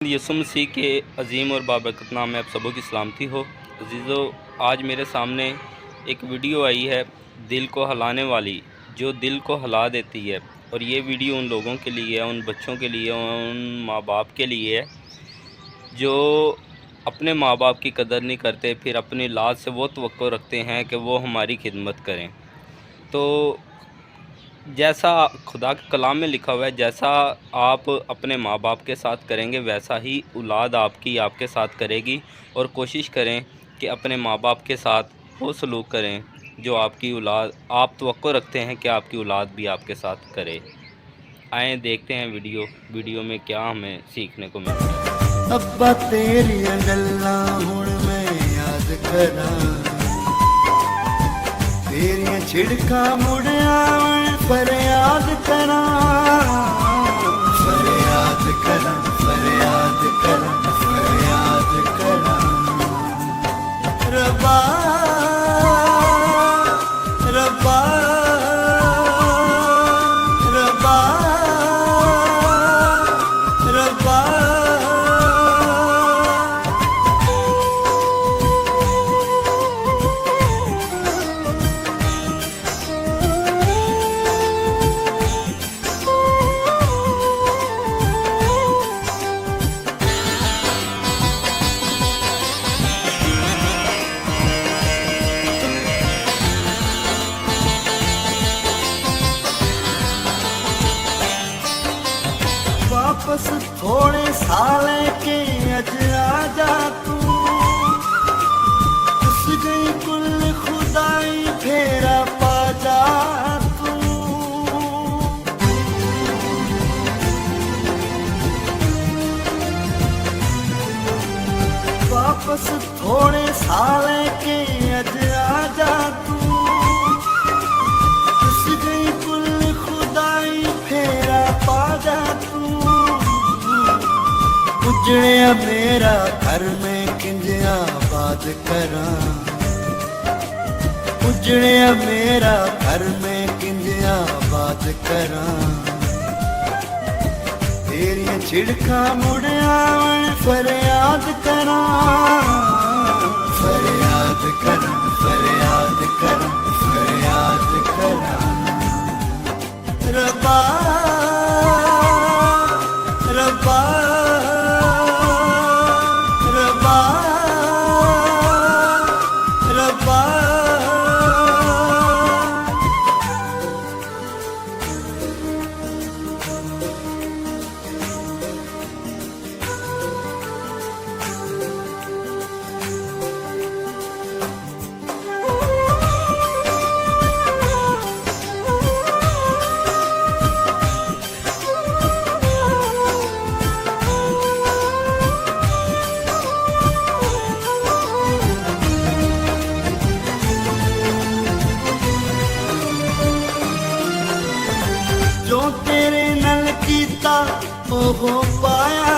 यसु मसीह के अज़ीम और बाबरकत नाम में आप सबों की सलामती हो। अज़ीज़ो, आज मेरे सामने एक वीडियो आई है दिल को हिलाने वाली, जो दिल को हिला देती है। और ये वीडियो उन लोगों के लिए है, उन बच्चों के लिए, उन माँ बाप के लिए है जो अपने माँ बाप की कदर नहीं करते, फिर अपनी औलाद से वो तवक्को रखते हैं कि वो हमारी खिदमत करें। तो जैसा खुदा के कलाम में लिखा हुआ है, जैसा आप अपने माँ बाप के साथ करेंगे वैसा ही औलाद आपकी आपके साथ करेगी। और कोशिश करें कि अपने माँ बाप के साथ वो सलूक करें जो आपकी औलाद आप तवक्को रखते हैं कि आपकी औलाद भी आपके साथ करे। आए देखते हैं वीडियो में क्या हमें सीखने को मिलता है। अब्बा तेरी गल्ला हुण मैं याद करा, तेरिया छिड़का मुड़ आवन फरियाद करा, फरियाद करा, फरियाद करा, फरियाद करा। रब्बा रब्बा रब्बा रब्बा। वापस थोड़े साले के अज आजा तू, उस गई कुल खुदाई फेरा पा जा तू। वापस थोड़े साले के अज आजा तू, उस गई कुल खुदाई फेरा पा जा तू। उजड़िया मेरा घर में किंजिया आबाद करा, उजड़िया मेरा घर में किंजिया आबाद करा। तेरिया छिड़का मुड़ आवन फरियाद करा, फरियाद करा, फरियाद करा, फरियाद करा। रब्बा रब्बा जो तेरे नल कीता ओहो पाया,